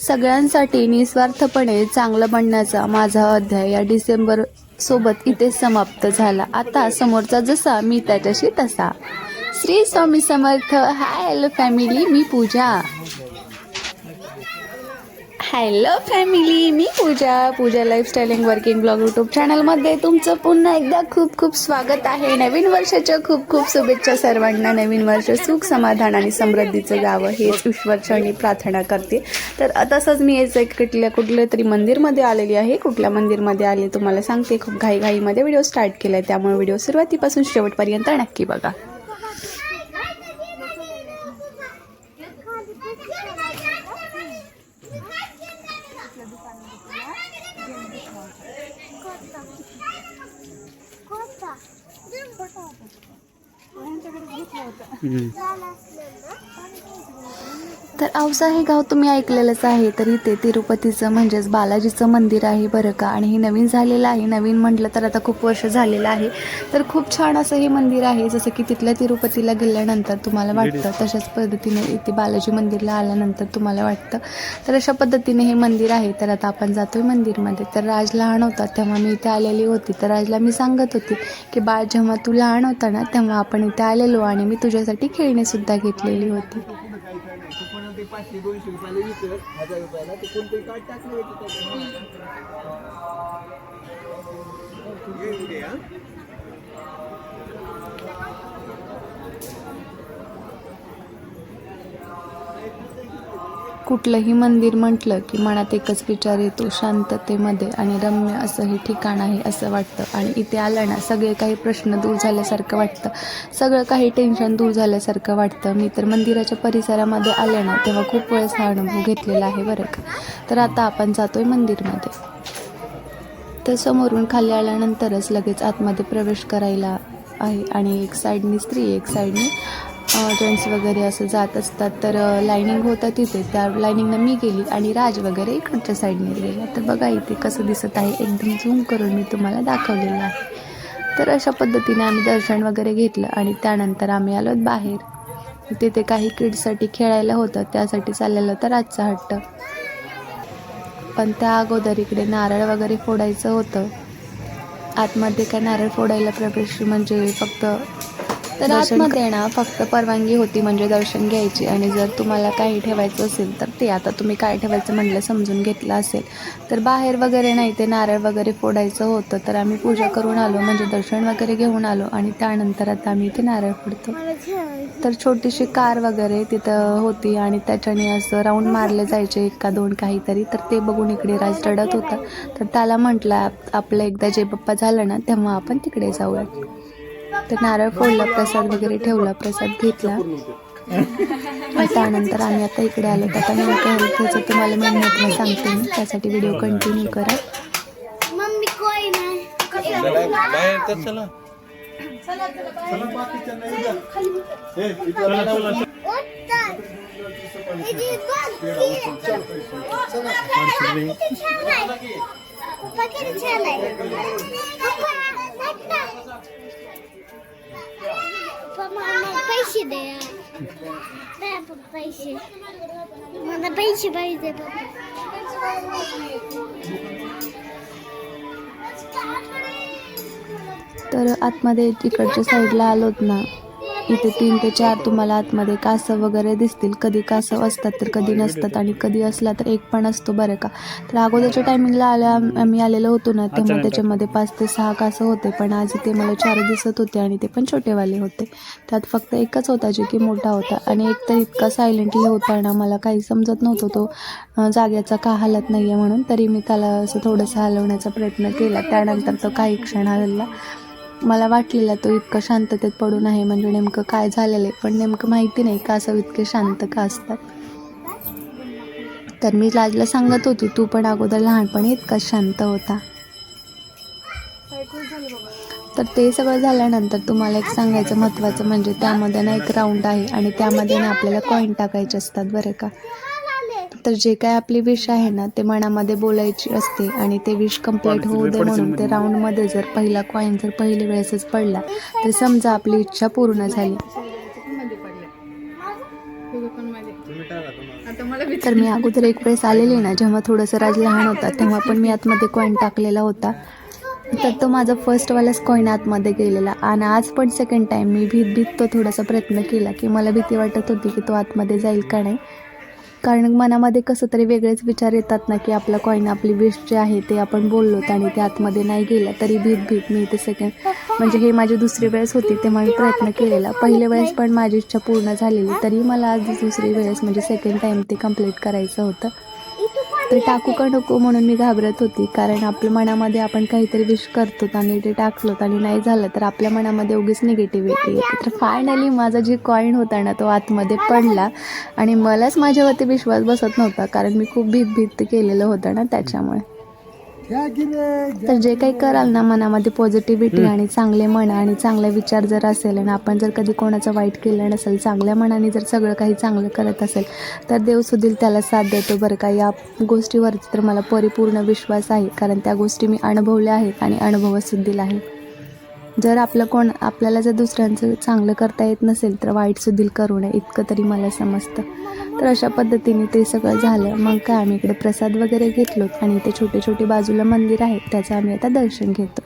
सगळ्यांसाठी निस्वार्थपणे चांगलं बनण्याचा माझा अध्याय या डिसेंबर सोबत इथे समाप्त झाला. आता समोरचा जसा मी त्याच्याशी तसा. Shri Swami Samarth. Hi hello family, मी पूजा. हॅलो फॅमिली, मी Pooja lifestyle and working blog YouTube चॅनलमध्ये तुमचं पुन्हा एकदा खूप खूप स्वागत आहे. नवीन वर्षाच्या खूप खूप शुभेच्छा सर्वांना. नवीन वर्ष सुख समाधान आणि समृद्धीचं जावं हेच ईश्वरचरणी प्रार्थना करते. तर तसंच मी कुठल्या तरी मंदिरमध्ये आलेली आहे. कुठल्या मंदिरमध्ये आले तुम्हाला सांगते. खूप घाईमध्ये व्हिडिओ स्टार्ट केला आहे, त्यामुळे व्हिडिओ सुरुवातीपासून शेवटपर्यंत नक्की बघा. तर औसा हे गाव तुम्ही ऐकलेलंच आहे. तर इथे तिरुपतीचं म्हणजेच बालाजीचं मंदिर आहे बरं का. आणि हे नवीन झालेलं आहे. नवीन म्हटलं तर आता खूप वर्ष झालेलं आहे. तर खूप छान असं हे मंदिर आहे. जसं की तिथल्या तिरुपतीला गेल्यानंतर तुम्हाला वाटतं तशाच पद्धतीने इथे बालाजी मंदिरला आल्यानंतर तुम्हाला वाटतं. तर अशा पद्धतीने हे मंदिर आहे. तर आता आपण जातोय मंदिरमध्ये. तर राज लहान होता तेव्हा मी इथे आलेली होती. तर राजला मी सांगत होती की बाळ, जेव्हा तू लहान होता ना तेव्हा आपण इथे आलेलो आणि मी तुझ्यासाठी खेळणीसुद्धा घेतलेली होती. 500-200 रुपयाला विकत 1000 रुपयाला ते कोणतरी कार्ड टाकलं कुठलंही मंदिर म्हटलं की मनात एकच विचार येतो, शांततेमध्ये आणि रम्य असं हे ठिकाण आहे असं वाटतं. आणि इथे आलं ना सगळे काही प्रश्न दूर झाल्यासारखं वाटतं, सगळं काही टेन्शन दूर झाल्यासारखं वाटतं. मी तर मंदिराच्या परिसरामध्ये आले ना तेव्हा खूप वेळेस हा अनुभव घेतलेला आहे बरं का. तर आता आपण जातोय मंदिरमध्ये. तर समोरून खाली आल्यानंतरच लगेच आतमध्ये प्रवेश करायला आहे. आणि एक साईडनी स्त्री, एक साईडनी जेंट्स वगैरे असं जात असतात. तर लाईनिंग होतं तिथे, त्या लाईनिंगनं मी गेली आणि राज वगैरे इकडच्या साईडने गेला. तर बघा इथे कसं दिसत आहे, एकदम झूम करून मी तुम्हाला दाखवलेलं आहे. तर अशा पद्धतीने आम्ही दर्शन वगैरे घेतलं आणि त्यानंतर आम्ही आलो बाहेर. तिथे काही किड्ससाठी खेळायला होतं, त्यासाठी चाललेलं होतं राजचा हट्ट. पण त्या अगोदर इकडे नारळ वगैरे फोडायचं होतं. आतमध्ये काय नारळ फोडायला प्रवेश म्हणजे फक्त तर आतमध्ये ना फक्त परवानगी होती म्हणजे दर्शन घ्यायची. आणि जर तुम्हाला काही ठेवायचं असेल तर ते आता तुम्ही काय ठेवायचं म्हटलं समजून घेतलं असेल. तर बाहेर वगैरे नाही, ते नारळ वगैरे फोडायचं होतं. तर आम्ही पूजा करून आलो म्हणजे दर्शन वगैरे घेऊन आलो आणि त्यानंतर आता आम्ही इथे नारळ फोडतो. तर छोटीशी कार वगैरे तिथं होती आणि त्याच्याने असं राऊंड मारले जायचे 1 का 2 काहीतरी. तर ते बघून इकडे राज रडत होता. तर त्याला म्हटलं आपलं एकदा जे बाप्पा झालं ना तेव्हा आपण तिकडे जाऊया. तर नारळ फोडला, प्रसाद वगैरे ठेवला, प्रसाद घेतला. त्यानंतर आम्ही आता इकडे आलो. तर आता नेमकं हेल्थचं तुम्हाला मी महत्त्व सांगते मी, त्यासाठी व्हिडिओ कंटिन्यू करा. पैसे दे, पैसे मला पैसे पाहिजे. तर आतमध्ये तिकडच्या साईडला आलोत ना, इथे 3 ते 4 तुम्हाला आतमध्ये कासव वगैरे दिसतील. कधी कासव असतात तर कधी नसतात आणि कधी असला तर एक पण असतो बरं का. तर अगोदरच्या टायमिंगला आम्ही आलेलो होतो ना तेव्हा त्याच्यामध्ये 5 ते 6 कासव होते. पण आज इथे मला 4 दिसत होते आणि ते पण छोटेवाले होते. त्यात फक्त एकच होता जो की मोठा होता. आणि एक तर इतका सायलेंटली होता ना, मला काही समजत नव्हतं तो जाग्याचा का हलत नाही आहे म्हणून. तरी मी त्याला असं थोडंसं हलवण्याचा प्रयत्न केला. त्यानंतर तो काही क्षण हलला. मला वाटलेलं तो इतकं शांततेत पडून आहे म्हणजे नेमकं काय झालेलं आहे, पण नेमकं माहिती नाही कासव इतके शांत का असतात. तर मी राजला सांगत होती तू पण अगोदर लहानपणी इतकाच शांत होता. तर ते सगळं झाल्यानंतर तुम्हाला एक सांगायचं महत्त्वाचं म्हणजे त्यामध्ये ना एक राऊंड आहे आणि त्यामध्ये ना आपल्याला कॉईन टाकायचे असतात बरं का. तर जे काय आपली विश आहे ना ते मनामध्ये बोलायची असते आणि ते विश कंप्लीट होऊ दे म्हणून ते राऊंडमध्ये जर पहिला कॉईन जर पहिल्या वेळेसच पडला तर समजा आपली इच्छा पूर्ण झाली. आता मला तर मी अगोदर एक वेळेस आलेली ना, जेव्हा थोडंसं राज लहान होता तेव्हा पण मी आतमध्ये कॉईन टाकलेला होता. तर तो माझा फर्स्टवालाच कॉईन आतमध्ये गेलेला आणि आज पण सेकंड टाईम मी भीत तो थोडासा प्रयत्न केला की मला भीती वाटत होती की तो आतमध्ये जाईल का नाही. कारण मनामध्ये कसं तरी वेगळेच विचार येतात ना की आपला कॉईन आपली विश जे आहे ते आपण बोललोत आणि ते आतमध्ये नाही गेलं तरी भीत मी ते सेकंड म्हणजे हे माझी दुसरी वेळेस होती तेव्हा मी प्रयत्न केलेला. पहिल्या वेळेस पण माझी इच्छा पूर्ण झालेली, तरी मला आज दुसरी वेळेस म्हणजे सेकंड टाईम ते कंप्लीट करायचं होतं. तर टाकू का नको म्हणून मी घाबरत होती, कारण आपल्या मनामध्ये आपण काहीतरी विश करतो आणि ते टाकलोत आणि नाही झालं तर आपल्या मनामध्ये उगीच निगेटिव्हिटी येते. तर फायनली माझा जे कॉईन होता ना तो आतमध्ये पडला आणि मलाच माझ्यावरती विश्वास बसत नव्हता, कारण मी खूप भीत केलेलं होतं ना त्याच्यामुळे. तर जे काही कराल ना मनामध्ये पॉझिटिव्हिटी आणि चांगले मन आणि चांगले विचार जर असेल आणि आपण जर कधी कोणाचं वाईट केलं नसेल, चांगल्या मनाने जर सगळं काही चांगलं करत असेल तर देवसुद्धा त्याला साथ देतो बरं का. या गोष्टीवरती तर मला परिपूर्ण विश्वास आहे, कारण त्या गोष्टी मी अनुभवल्या आहेत आणि अनुभवसुद्धा आहे. जर आपल्याला जर दुसऱ्यांचं चांगलं करता येत नसेल तर वाईटसुद्धा करू नये, इतकं तरी मला समजतं. तर अशा पद्धतीने ते सगळं झालं. मग काय आम्ही इकडे प्रसाद वगैरे घेतलो आणि ते छोटे बाजूला मंदिर आहे त्याचं आम्ही आता दर्शन घेतो.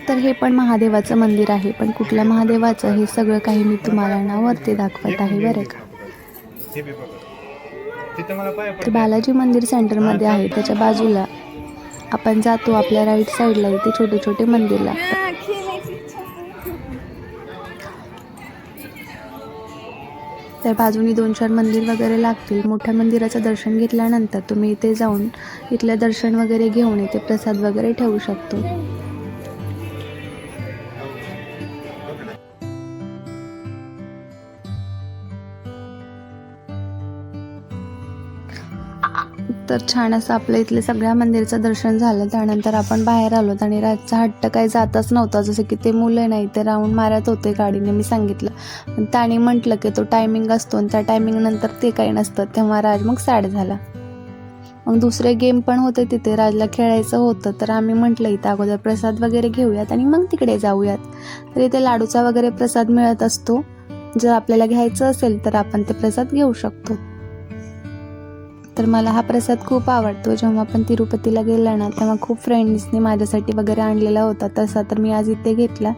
तर हे पण महादेवाचं मंदिर आहे, पण कुठल्या महादेवाचं हे सगळं काही मी तुम्हाला ना वरती दाखवत आहे बरं का. तर बालाजी मंदिर सेंटरमध्ये आहे, त्याच्या बाजूला आपण जातो आपल्या राईट साईडला इथे छोटे मंदिर लागतात. तर बाजूनी 2-4 मंदिर वगैरे लागतील. मोठ्या मंदिराचं दर्शन घेतल्यानंतर तुम्ही इथे जाऊन इथलं दर्शन वगैरे घेऊन इथे प्रसाद वगैरे ठेवू शकतो. तर छान असं आपलं इथले सगळ्या मंदिरचं दर्शन झालं. त्यानंतर आपण बाहेर आलो आणि राजचा हट्ट काही जातच नव्हता, जसं की ते मुलं नाही ते राऊंड मारत होते गाडीने. मी सांगितलं पण त्याने म्हटलं की तो टायमिंग असतो आणि त्या टायमिंगनंतर ते काही नसतं, तेव्हा राज मग सॅड झाला. मग दुसरे गेम पण होते तिथे, राजला खेळायचं होतं. तर आम्ही म्हटलं इथं अगोदर प्रसाद वगैरे घेऊयात आणि मग तिकडे जाऊयात. तर इथे लाडूचा वगैरे प्रसाद मिळत असतो, जर आपल्याला घ्यायचं असेल तर आपण ते प्रसाद घेऊ शकतो. तर मला हा प्रसाद खूप आवडतो. जेव्हा आपण तिरुपतीला गेला ना तेव्हा खूप फ्रेंड्सनी माझ्यासाठी वगैरे आणलेला होता, तसा तर मी आज इथे घेतला.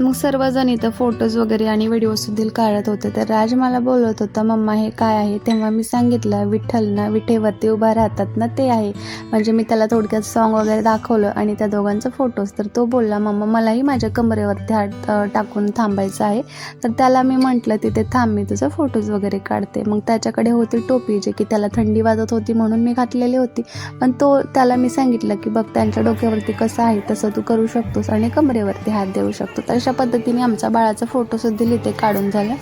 मग सर्वजण इथं फोटोज वगैरे आणि व्हिडिओ सुद्धा काढत होते. तर राज मला बोलत होता, मम्मा हे काय आहे? तेव्हा मी सांगितलं विठ्ठल ना विठेवरती उभा राहतात ना ते आहे. म्हणजे मी त्याला थोडक्यात सॉन्ग वगैरे दाखवलं आणि त्या दोघांचं फोटोज. तर तो बोलला, मम्मा मलाही माझ्या कमरेवरती हात टाकून थांबायचं आहे. तर त्याला मी म्हटलं तिथे थांब, मी तुझं फोटोज वगैरे काढते. मग त्याच्याकडे होती टोपी, जे की त्याला थंडी वाजत होती म्हणून मी घातलेली होती. पण त्याला मी सांगितलं की बघ त्यांच्या डोक्यावरती कसं आहे तसं तू करू शकतोस आणि कमरेवरती हात देऊ शकतो. तर अशा पद्धतीने आमचा बाळाचा फोटो सुद्धा इथे काढून झाला.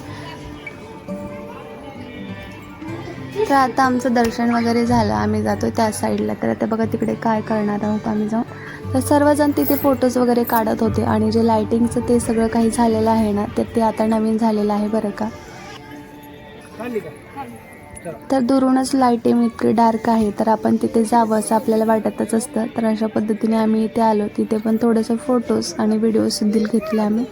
तर आता आमचं दर्शन वगैरे झालं, आम्ही जातो त्या साईडला. तर आता बघा तिकडे काय करणार आहोत आम्ही जाऊन. तर सर्वजण तिथे फोटोज वगैरे काढत होते आणि जे लायटिंगचं ते सगळं काही झालेलं आहे ना ते आता नवीन झालेलं आहे बरं का. तर दुरूनच लाईटिंग इतकी डार्क आहे, तर आपण तिथे जावं असं आपल्याला वाटतच असतं. तर अशा पद्धतीने आम्ही इथे आलो. तिथे पण थोडंसं फोटोज आणि व्हिडिओ सुद्धा घेतले आम्ही.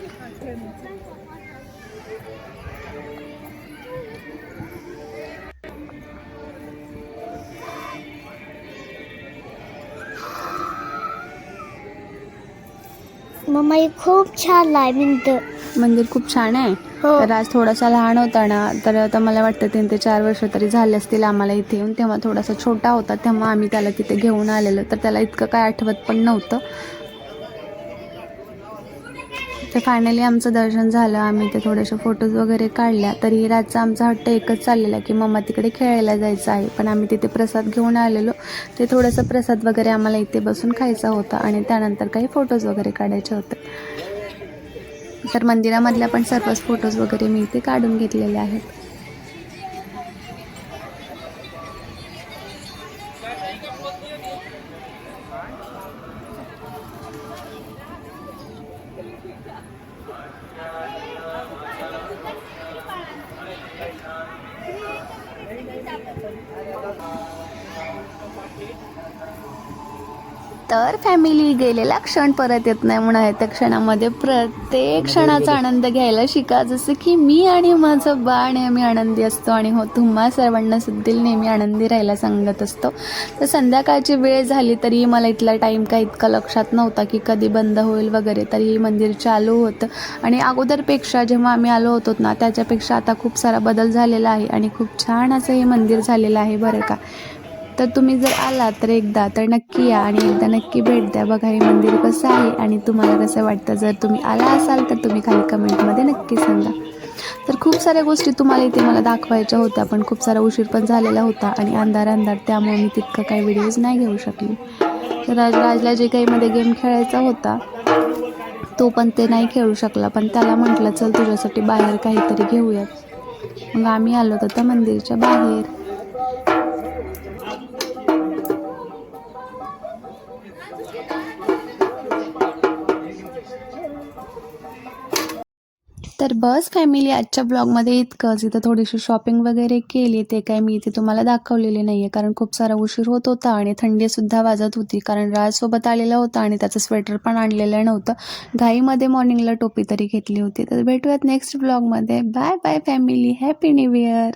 मम्मा हे खूप छान आहे मंदिर खूप छान आहे. हो. तर आज थोडासा लहान होता ना, तर आता मला वाटतं 3 ते 4 वर्ष तरी झाले असतील आम्हाला इथे येऊन. तेव्हा थोडासा छोटा होता, तेव्हा आम्ही त्याला तिथे घेऊन आलेलो. तर त्याला इतकं काय आठवत पण नव्हतं. तर फायनली आमचं दर्शन झालं. आम्ही ते थोडेसे फोटोज वगैरे काढल्या. तरी रातचा आमचा हट्ट एकच चाललेला की मम्मा तिकडे खेळायला जायचं आहे. पण आम्ही तिथे प्रसाद घेऊन आलेलो. ते थोडंसं प्रसाद वगैरे आम्हाला इथे बसून खायचा होता आणि त्यानंतर काही फोटोज वगैरे काढायचे होते. तर मंदिरामधल्या पण सर्वच फोटोज वगैरे मी इथे काढून घेतलेले आहेत. तर फॅमिली, गेलेला क्षण परत येत नाही म्हणून आहे. त्या क्षणामध्ये प्रत्येक क्षणाचा आनंद घ्यायला शिका, जसं की मी आणि माझं बाळ नेहमी आनंदी असतो. आणि हो, तुम्हा सर्वांना सुद्धा नेहमी आनंदी राहायला सांगत असतो. तर संध्याकाळची वेळ झाली तरी मला इथला टाईम काही इतका लक्षात नव्हता की कधी बंद होईल वगैरे. तरी मंदिर चालू होतं आणि अगोदरपेक्षा जेव्हा आम्ही आलो होतो ना, त्याच्यापेक्षा आता खूप सारा बदल झालेला आहे आणि खूप छान असं हे मंदिर झालेलं आहे बरं का. तर तुम्ही जर आलात तर एकदा तर नक्की या आणि एकदा नक्की भेट द्या. बघा हे मंदिर कसं आहे आणि तुम्हाला कसं वाटतं. जर तुम्ही आला असाल तर तुम्ही खाली कमेंटमध्ये नक्की सांगा. तर खूप साऱ्या गोष्टी तुम्हाला इथे मला दाखवायच्या होत्या, पण खूप सारा उशीर पण झालेला होता आणि अंधार त्यामुळे मी तितकं काही व्हिडिओज नाही घेऊ शकली. तर राजला जे काही मध्ये गेम खेळायचा होता तो पण ते नाही खेळू शकला, पण त्याला म्हटलं चल तुझ्यासाठी बाहेर काहीतरी घेऊयात. मग आम्ही आलो होतो त्या मंदिरच्या बाहेर. तर बस फॅमिली, आजच्या ब्लॉगमध्ये इतकंच. इथं थोडीशी शॉपिंग वगैरे केली, ते काय मी इथे तुम्हाला दाखवलेले नाही आहे कारण खूप सारा उशीर होत होता आणि थंडीसुद्धा वाजत होती कारण राजसोबत आलेला होता आणि त्याचं स्वेटर पण आणलेलं नव्हतं. घाईमध्ये मॉर्निंगला टोपी तरी घेतली होती. तर भेटूयात नेक्स्ट ब्लॉगमध्ये. Bye bye family, happy new year.